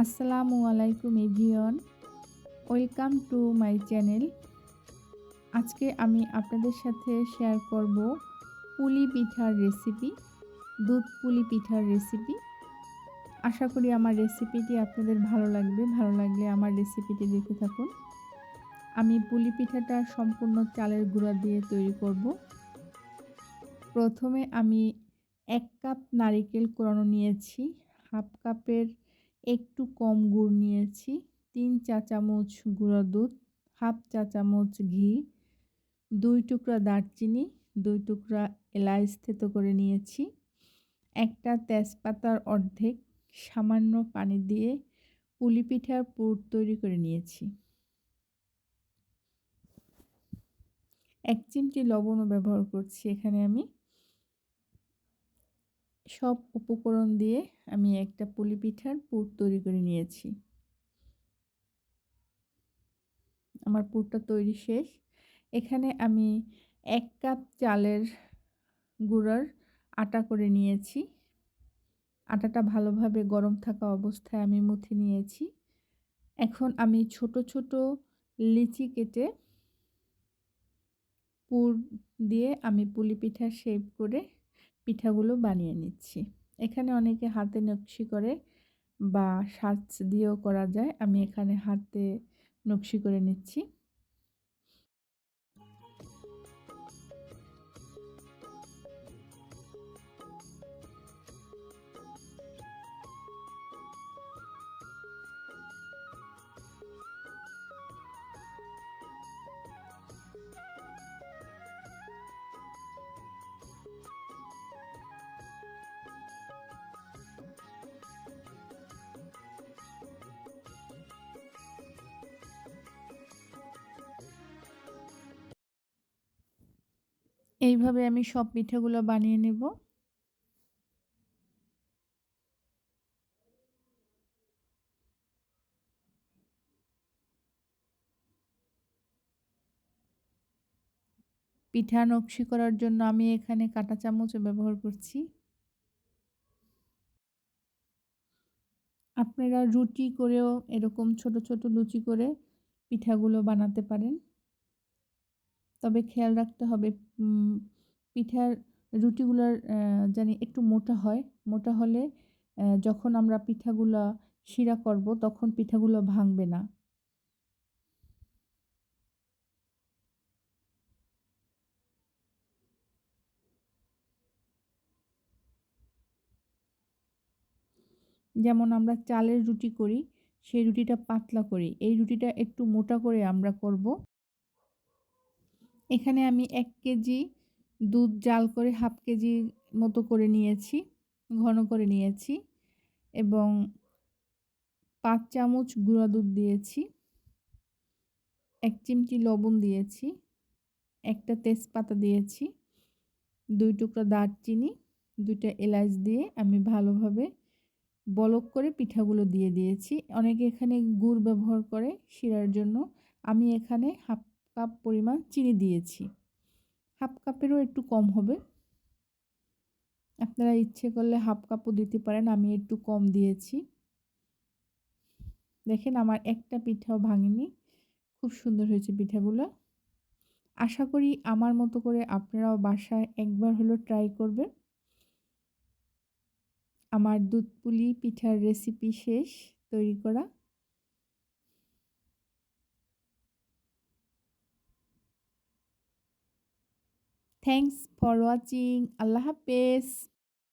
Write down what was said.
আসসালামু আলাইকুম everyone, welcome to my channel. আজকে আমি আপনাদের সাথে শেয়ার করব পুলি পিঠার রেসিপি, দুধ পুলি পিঠার রেসিপি। আশা করি আমার রেসিপিটি আপনাদের ভালো লাগবে। ভালো লাগলে আমার রেসিপিটি দেখতে থাকুন। আমি পুলি পিঠাটা সম্পূর্ণ চালের গুঁড়া দিয়ে তৈরি করব। প্রথমে আমি 1 কাপ নারিকেল কোরানো নিয়েছি, হাফ কাপের একটু কম গুড় নিয়েছি, 3 চা চামচ গুঁড়া দুধ, হাফ চা চামচ ঘি, 2 টুকরা দারচিনি, 2 টুকরা এলাচ থেতো করে নিয়েছি, একটা তেজপাতার অর্ধেক, সামান্য পানি দিয়ে পুলি পিঠার পুর তৈরি করে নিয়েছি। 1 চিমটি লবণও ব্যবহার করছি এখানে আমি। সব উপকরণ দিয়ে আমি একটা পুলি পিঠার পুর তৈরি করে নিয়েছি। আমার পুরটা তৈরি শেষ। এখানে আমি 1 কাপ চালের গুঁড়ার আটা করে নিয়েছি। আটাটা ভালোভাবে গরম থাকা অবস্থায় আমি মুথে নিয়েছি। এখন আমি ছোট ছোট লিচি কেটে পুর দিয়ে আমি পুলি পিঠার শেপ করে পিঠাগুলো বানিয়ে নিচ্ছি। এখানে অনেকে হাতে নকশি করে বা সাজ দিয়েও করা যায়। আমি এখানে হাতে নকশি করে নিচ্ছি। এইভাবে আমি সব পিঠাগুলো বানিয়ে নেব। পিঠা নকশি করার জন্য আমি এখানে কাঁটা চামচও ব্যবহার করছি। আপনারা রুটি করেও এরকম ছোট ছোট লুচি করে পিঠাগুলো বানাতে পারেন। তবে খেয়াল রাখতে হবে পিঠার রুটিগুলার জানি একটু মোটা হয়। মোটা হলে যখন আমরা পিঠাগুলা শিরা করব তখন পিঠাগুলো ভাঙবে না। যেমন আমরা চালের রুটি করি, সেই রুটিটা পাতলা করি। এই রুটিটা একটু মোটা করে আমরা করব। এখানে আমি 1 কেজি দুধ জাল করে হাফ কেজি মতো করে নিয়েছি, ঘন করে নিয়েছি এবং 5 চামচ গুঁড়া দুধ দিয়েছি, 1 চিমটি লবণ দিয়েছি, একটা তেজপাতা দিয়েছি, 2 টুকরা দারচিনি, 2টা এলাচ দিয়ে আমি ভালোভাবে বলক করে পিঠাগুলো দিয়ে দিয়েছি। অনেকে এখানে গুড় ব্যবহার করে শিরার জন্য। আমি এখানে হাফ কাপ পরিমাণ চিনি দিয়েছি। হাফ কাপেরও একটু কম হবে। আপনারা ইচ্ছে করলে হাফ কাপও দিতে পারেন। আমি একটু কম দিয়েছি। দেখেন আমার একটা পিঠাও ভাঙেনি। খুব সুন্দর হয়েছে পিঠাগুলো। আশা করি আমার মতো করে আপনারাও বাসায় একবার হলেও ট্রাই করবেন। আমার দুধ পুলি পিঠার রেসিপি শেষ তৈরি করা। Thanks for watching. আল্লাহ হাফেজ।